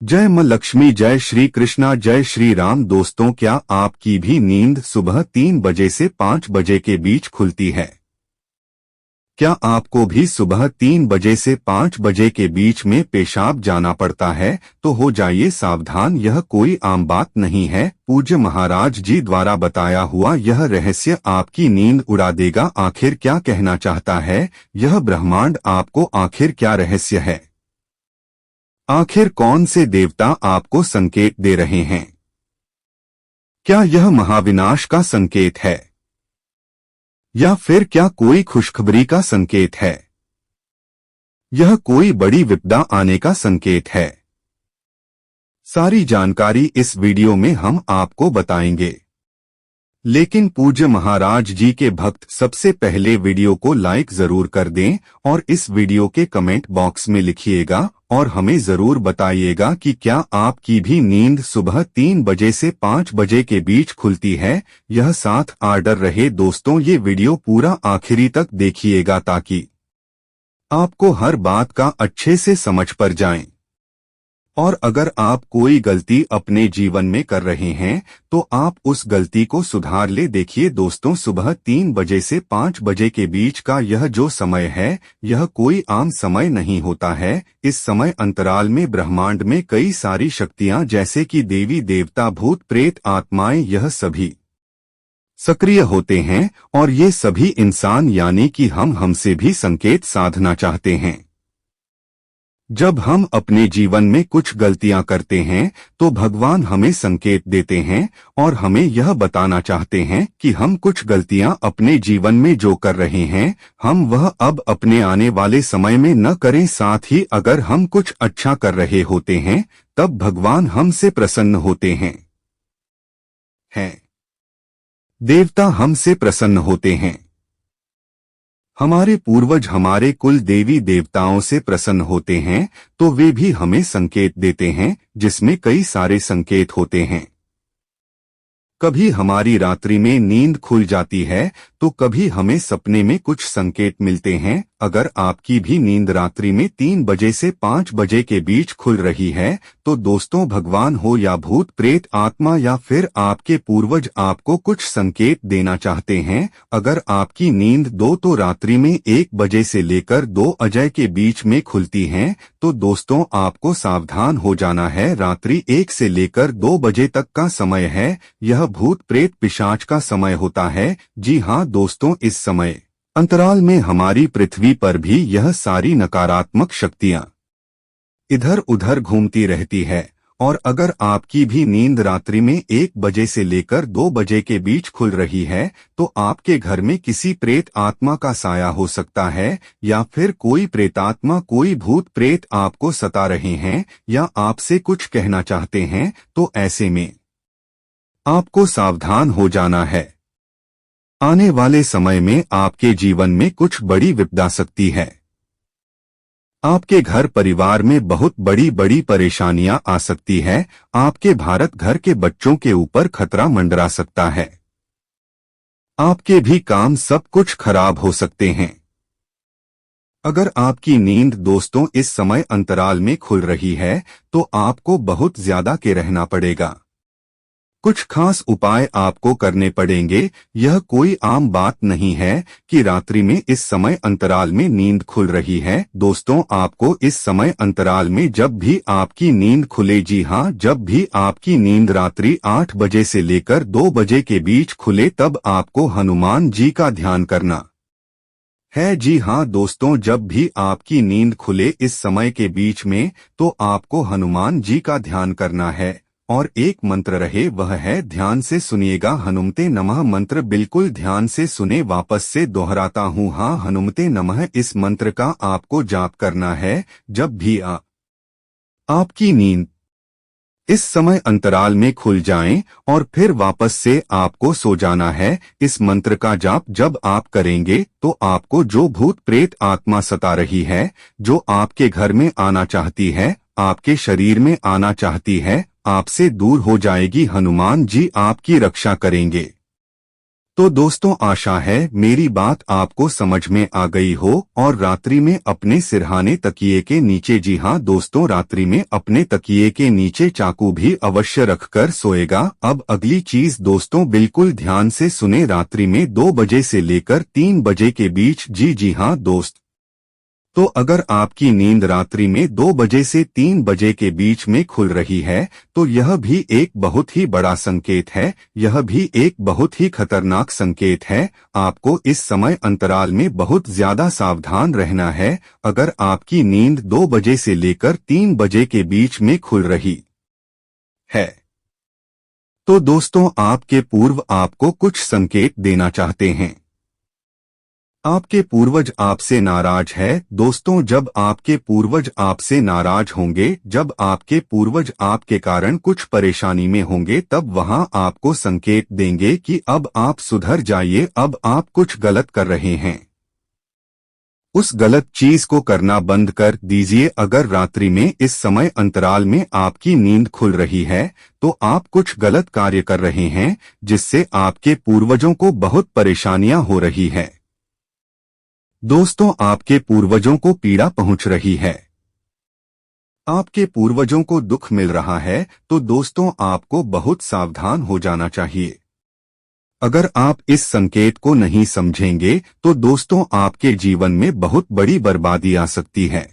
जय मां लक्ष्मी, जय श्री कृष्णा, जय श्री राम। दोस्तों, क्या आपकी भी नींद सुबह 3 बजे से 5 बजे के बीच खुलती है? क्या आपको भी सुबह 3 बजे से 5 बजे के बीच में पेशाब जाना पड़ता है? तो हो जाइए सावधान, यह कोई आम बात नहीं है। पूज्य महाराज जी द्वारा बताया हुआ यह रहस्य आपकी नींद उड़ा देगा। आखिर क्या कहना चाहता है यह ब्रह्मांड आपको? आखिर क्या रहस्य है? आखिर कौन से देवता आपको संकेत दे रहे हैं? क्या यह महाविनाश का संकेत है या फिर क्या कोई खुशखबरी का संकेत है? यह कोई बड़ी विपदा आने का संकेत है? सारी जानकारी इस वीडियो में हम आपको बताएंगे। लेकिन पूज्य महाराज जी के भक्त सबसे पहले वीडियो को लाइक जरूर कर दें और इस वीडियो के कमेंट बॉक्स में लिखिएगा और हमें जरूर बताइएगा कि क्या आपकी भी नींद सुबह 3 बजे से 5 बजे के बीच खुलती है। यह साथ आर्डर रहे दोस्तों, ये वीडियो पूरा आखिरी तक देखिएगा ताकि आपको हर बात का अच्छे से समझ पर जाए। और अगर आप कोई गलती अपने जीवन में कर रहे हैं तो आप उस गलती को सुधार ले। देखिए दोस्तों, सुबह 3 बजे से 5 बजे के बीच का यह जो समय है यह कोई आम समय नहीं होता है। इस समय अंतराल में ब्रह्मांड में कई सारी शक्तियां जैसे कि देवी देवता, भूत प्रेत, आत्माएं, यह सभी सक्रिय होते हैं और ये सभी इंसान यानी कि हमसे भी संकेत साधना चाहते हैं। जब हम अपने जीवन में कुछ गलतियां करते हैं तो भगवान हमें संकेत देते हैं और हमें यह बताना चाहते हैं कि हम कुछ गलतियां अपने जीवन में जो कर रहे हैं हम वह अब अपने आने वाले समय में न करें। साथ ही अगर हम कुछ अच्छा कर रहे होते हैं तब भगवान हमसे प्रसन्न होते हैं। देवता हमसे प्रसन्न होते हैं। हमारे पूर्वज हमारे कुल देवी देवताओं से प्रसन्न होते हैं तो वे भी हमें संकेत देते हैं, जिसमें कई सारे संकेत होते हैं। कभी हमारी रात्रि में नींद खुल जाती है तो कभी हमें सपने में कुछ संकेत मिलते हैं। अगर आपकी भी नींद रात्रि में 3 बजे से 5 बजे के बीच खुल रही है तो दोस्तों, भगवान हो या भूत प्रेत, आत्मा या फिर आपके पूर्वज आपको कुछ संकेत देना चाहते हैं। अगर आपकी नींद तो रात्रि में 1 बजे से लेकर 2 बजे के बीच में खुलती है तो दोस्तों आपको सावधान हो जाना है। रात्रि 1 से लेकर 2 बजे तक का समय है, यह भूत प्रेत पिशाच का समय होता है। जी हाँ दोस्तों, इस समय अंतराल में हमारी पृथ्वी पर भी यह सारी नकारात्मक शक्तियां इधर उधर घूमती रहती है। और अगर आपकी भी नींद रात्रि में 1 बजे से लेकर 2 बजे के बीच खुल रही है तो आपके घर में किसी प्रेत आत्मा का साया हो सकता है या फिर कोई प्रेतात्मा, कोई भूत प्रेत आपको सता रहे हैं या आपसे कुछ कहना चाहते हैं। तो ऐसे में आपको सावधान हो जाना है। आने वाले समय में आपके जीवन में कुछ बड़ी विपदा सकती है। आपके घर परिवार में बहुत बड़ी बड़ी परेशानियां आ सकती है। आपके भारत घर के बच्चों के ऊपर खतरा मंडरा सकता है। आपके भी काम सब कुछ खराब हो सकते हैं। अगर आपकी नींद दोस्तों इस समय अंतराल में खुल रही है तो आपको बहुत ज्यादा के रहना पड़ेगा। कुछ खास उपाय आपको करने पड़ेंगे। यह कोई आम बात नहीं है कि रात्रि में इस समय अंतराल में नींद खुल रही है। दोस्तों, आपको इस समय अंतराल में जब भी आपकी नींद खुले, जी हाँ, जब भी आपकी नींद रात्रि 8 बजे से लेकर 2 बजे के बीच खुले तब आपको हनुमान जी का ध्यान करना है। जी हाँ दोस्तों, जब भी आपकी नींद खुले इस समय के बीच में तो आपको हनुमान जी का ध्यान करना है। और एक मंत्र रहे, वह है, ध्यान से सुनिएगा, हनुमते नमः मंत्र। बिल्कुल ध्यान से सुने, वापस से दोहराता हूँ, हाँ, हनुमते नमः। इस मंत्र का आपको जाप करना है जब भी आपकी नींद इस समय अंतराल में खुल जाएं और फिर वापस से आपको सो जाना है। इस मंत्र का जाप जब आप करेंगे तो आपको जो भूत प्रेत आत्मा सता रही है, जो आपके घर में आना चाहती है, आपके शरीर में आना चाहती है, आपसे दूर हो जाएगी। हनुमान जी आपकी रक्षा करेंगे। तो दोस्तों, आशा है मेरी बात आपको समझ में आ गई हो और रात्रि में अपने सिरहाने तकिए के नीचे, जी हाँ दोस्तों, रात्रि में अपने तकिए के नीचे चाकू भी अवश्य रखकर सोएगा। अब अगली चीज दोस्तों, बिल्कुल ध्यान से सुने, रात्रि में 2 बजे से लेकर 3 बजे के बीच, जी हाँ दोस्त, तो अगर आपकी नींद रात्रि में 2 बजे से 3 बजे के बीच में खुल रही है तो यह भी एक बहुत ही बड़ा संकेत है, यह भी एक बहुत ही खतरनाक संकेत है। आपको इस समय अंतराल में बहुत ज्यादा सावधान रहना है। अगर आपकी नींद 2 बजे से लेकर 3 बजे के बीच में खुल रही है तो दोस्तों, आपके पूर्व आपको कुछ संकेत देना चाहते हैं। आपके पूर्वज आपसे नाराज है दोस्तों। जब आपके पूर्वज आपसे नाराज होंगे, जब आपके पूर्वज आपके कारण कुछ परेशानी में होंगे, तब वहां आपको संकेत देंगे कि अब आप सुधर जाइए, अब आप कुछ गलत कर रहे हैं। उस गलत चीज को करना बंद कर दीजिए। अगर रात्रि में इस समय अंतराल में आपकी नींद खुल रही है तो आप कुछ गलत कार्य कर रहे हैं जिससे आपके पूर्वजों को बहुत परेशानियां हो रही है। दोस्तों, आपके पूर्वजों को पीड़ा पहुंच रही है, आपके पूर्वजों को दुख मिल रहा है, तो दोस्तों आपको बहुत सावधान हो जाना चाहिए। अगर आप इस संकेत को नहीं समझेंगे तो दोस्तों आपके जीवन में बहुत बड़ी बर्बादी आ सकती है।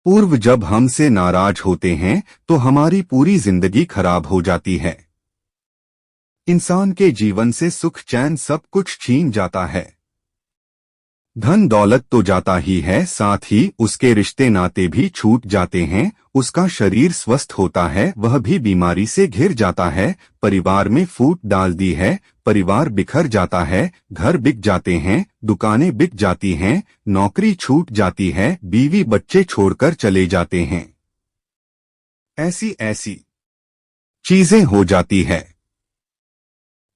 पूर्व जब हमसे नाराज होते हैं तो हमारी पूरी जिंदगी खराब हो जाती है। इंसान के जीवन से सुख चैन सब कुछ छीन जाता है। धन दौलत तो जाता ही है, साथ ही उसके रिश्ते नाते भी छूट जाते हैं, उसका शरीर स्वस्थ होता है, वह भी बीमारी से घिर जाता है, परिवार में फूट डाल दी है, परिवार बिखर जाता है, घर बिक जाते हैं, दुकानें बिक जाती हैं, नौकरी छूट जाती है, बीवी बच्चे छोड़कर चले जाते हैं। ऐसी ऐसी चीजें हो जाती है।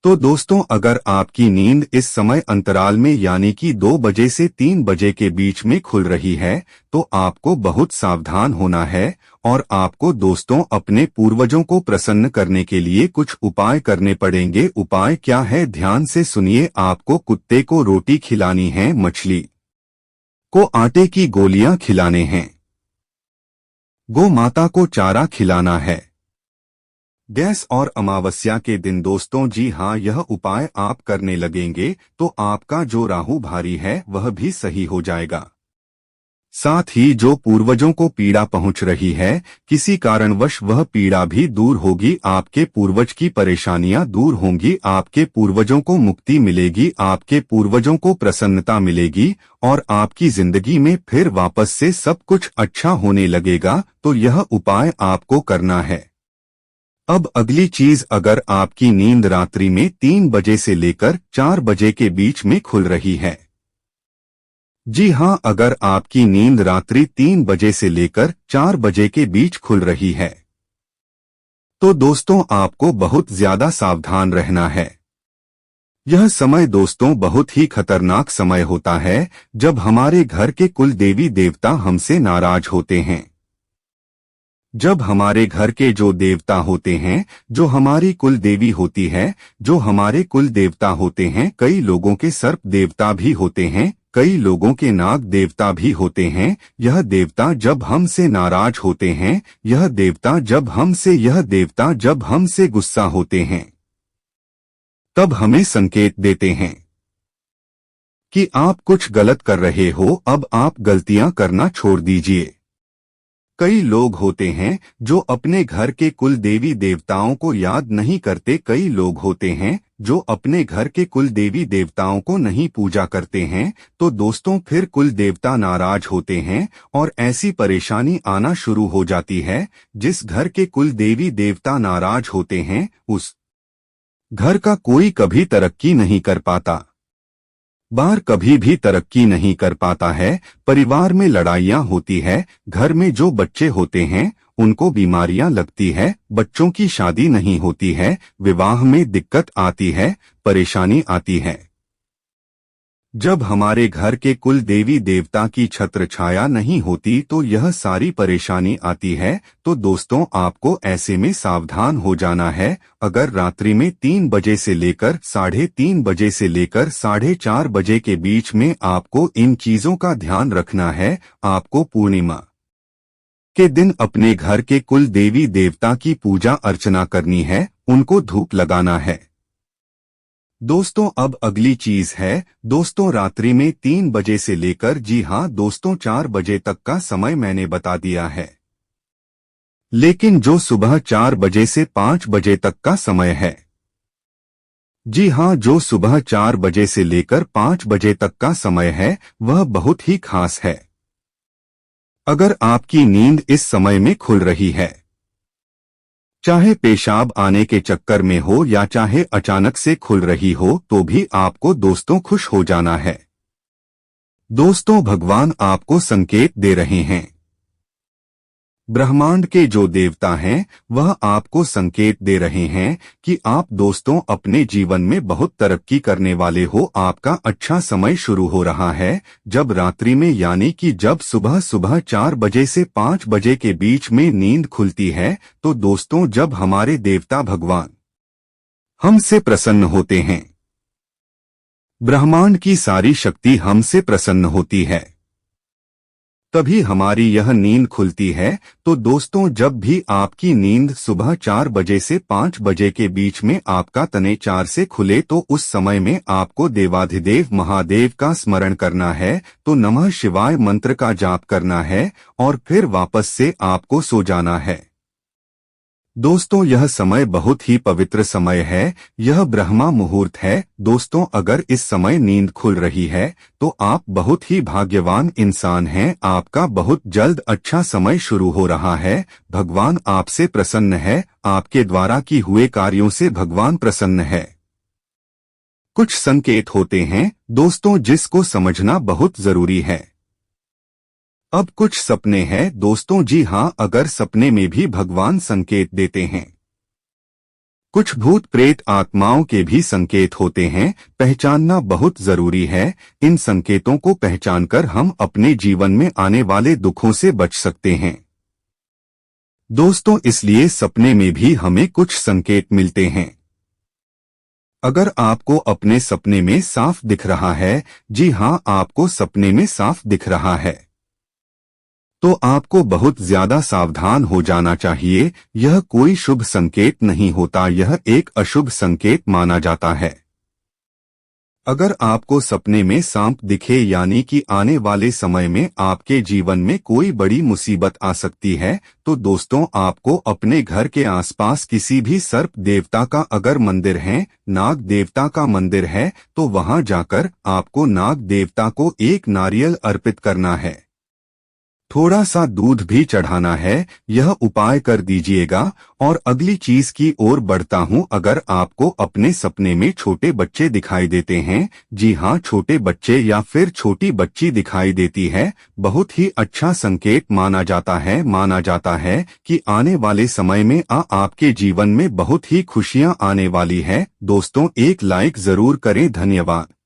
तो दोस्तों, अगर आपकी नींद इस समय अंतराल में यानी कि 2 बजे से 3 बजे के बीच में खुल रही है तो आपको बहुत सावधान होना है और आपको दोस्तों अपने पूर्वजों को प्रसन्न करने के लिए कुछ उपाय करने पड़ेंगे। उपाय क्या है, ध्यान से सुनिए। आपको कुत्ते को रोटी खिलानी है, मछली को आटे की गोलियां खिलाने हैं, गौ माता को चारा खिलाना है। गैस और अमावस्या के दिन दोस्तों, जी हाँ, यह उपाय आप करने लगेंगे तो आपका जो राहु भारी है वह भी सही हो जाएगा। साथ ही जो पूर्वजों को पीड़ा पहुंच रही है, किसी कारणवश वह पीड़ा भी दूर होगी, आपके पूर्वज की परेशानियां दूर होंगी, आपके पूर्वजों को मुक्ति मिलेगी, आपके पूर्वजों को प्रसन्नता मिलेगी और आपकी जिंदगी में फिर वापस से सब कुछ अच्छा होने लगेगा। तो यह उपाय आपको करना है। अब अगली चीज, अगर आपकी नींद रात्रि में 3 बजे से लेकर 4 बजे के बीच में खुल रही है, जी हाँ, अगर आपकी नींद रात्रि 3 बजे से लेकर 4 बजे के बीच खुल रही है तो दोस्तों आपको बहुत ज्यादा सावधान रहना है। यह समय दोस्तों बहुत ही खतरनाक समय होता है जब हमारे घर के कुल देवी देवता हमसे नाराज होते हैं। जब हमारे घर के जो देवता होते हैं, जो हमारी कुल देवी होती है, जो हमारे कुल देवता होते हैं, कई लोगों के सर्प देवता भी होते हैं, कई लोगों के नाग देवता भी होते हैं। यह देवता जब हमसे नाराज होते हैं, यह देवता जब हमसे गुस्सा होते हैं, तब हमें संकेत देते हैं कि आप कुछ गलत कर रहे हो, अब आप गलतियां करना छोड़ दीजिए। कई लोग होते हैं जो अपने घर के कुल देवी देवताओं को याद नहीं करते, कई लोग होते हैं जो अपने घर के कुल देवी देवताओं को नहीं पूजा करते हैं। तो दोस्तों फिर कुल देवता नाराज होते हैं और ऐसी परेशानी आना शुरू हो जाती है। जिस घर के कुल देवी देवता नाराज होते हैं उस घर का कोई कभी तरक्की नहीं कर पाता, बार कभी भी तरक्की नहीं कर पाता है। परिवार में लड़ाइयां होती है, घर में जो बच्चे होते हैं उनको बीमारियां लगती है, बच्चों की शादी नहीं होती है, विवाह में दिक्कत आती है, परेशानी आती है। जब हमारे घर के कुल देवी देवता की छत्र छाया नहीं होती तो यह सारी परेशानी आती है। तो दोस्तों, आपको ऐसे में सावधान हो जाना है। अगर रात्रि में 3 बजे से लेकर 3:30 बजे से लेकर 4:30 बजे के बीच में आपको इन चीजों का ध्यान रखना है। आपको पूर्णिमा के दिन अपने घर के कुल देवी देवता की पूजा अर्चना करनी है, उनको धूप लगाना है। दोस्तों, अब अगली चीज है दोस्तों, रात्रि में 3 बजे से लेकर दोस्तों 4 बजे तक का समय मैंने बता दिया है, लेकिन जो सुबह 4 बजे से 5 बजे तक का समय है, जो सुबह 4 बजे से लेकर 5 बजे तक का समय है, वह बहुत ही खास है। अगर आपकी नींद इस समय में खुल रही है, चाहे पेशाब आने के चक्कर में हो या चाहे अचानक से खुल रही हो, तो भी आपको दोस्तों खुश हो जाना है। दोस्तों, भगवान आपको संकेत दे रहे हैं। ब्रह्मांड के जो देवता हैं वह आपको संकेत दे रहे हैं कि आप दोस्तों अपने जीवन में बहुत तरक्की करने वाले हो। आपका अच्छा समय शुरू हो रहा है। जब रात्रि में यानी कि जब सुबह 4 बजे से 5 बजे के बीच में नींद खुलती है, तो दोस्तों जब हमारे देवता भगवान हमसे प्रसन्न होते हैं, ब्रह्मांड की सारी शक्ति हमसे प्रसन्न होती है, तभी हमारी यह नींद खुलती है। तो दोस्तों, जब भी आपकी नींद सुबह 4 बजे से 5 बजे के बीच में आपका तने 4 से खुले, तो उस समय में आपको देवाधिदेव महादेव का स्मरण करना है। तो नमः शिवाय मंत्र का जाप करना है और फिर वापस से आपको सो जाना है। दोस्तों, यह समय बहुत ही पवित्र समय है, यह ब्रह्मा मुहूर्त है। दोस्तों, अगर इस समय नींद खुल रही है तो आप बहुत ही भाग्यवान इंसान हैं। आपका बहुत जल्द अच्छा समय शुरू हो रहा है। भगवान आपसे प्रसन्न है, आपके द्वारा की हुए कार्यों से भगवान प्रसन्न है। कुछ संकेत होते हैं दोस्तों जिसको समझना बहुत जरूरी है। अब कुछ सपने हैं दोस्तों, अगर सपने में भी भगवान संकेत देते हैं। कुछ भूत प्रेत आत्माओं के भी संकेत होते हैं, पहचानना बहुत जरूरी है। इन संकेतों को पहचानकर हम अपने जीवन में आने वाले दुखों से बच सकते हैं। दोस्तों, इसलिए सपने में भी हमें कुछ संकेत मिलते हैं। अगर आपको अपने सपने में साफ दिख रहा है, आपको सपने में साफ दिख रहा है, तो आपको बहुत ज्यादा सावधान हो जाना चाहिए। यह कोई शुभ संकेत नहीं होता, यह एक अशुभ संकेत माना जाता है। अगर आपको सपने में सांप दिखे यानी कि आने वाले समय में आपके जीवन में कोई बड़ी मुसीबत आ सकती है, तो दोस्तों आपको अपने घर के आसपास किसी भी सर्प देवता का अगर मंदिर है, नाग देवता का मंदिर है, तो वहां जाकर आपको नाग देवता को एक नारियल अर्पित करना है, थोड़ा सा दूध भी चढ़ाना है। यह उपाय कर दीजिएगा। और अगली चीज की ओर बढ़ता हूं। अगर आपको अपने सपने में छोटे बच्चे दिखाई देते हैं, छोटे बच्चे या फिर छोटी बच्ची दिखाई देती है, बहुत ही अच्छा संकेत माना जाता है कि आने वाले समय में आपके जीवन में बहुत ही खुशियां आने वाली है। दोस्तों, एक लाइक जरूर करें। धन्यवाद।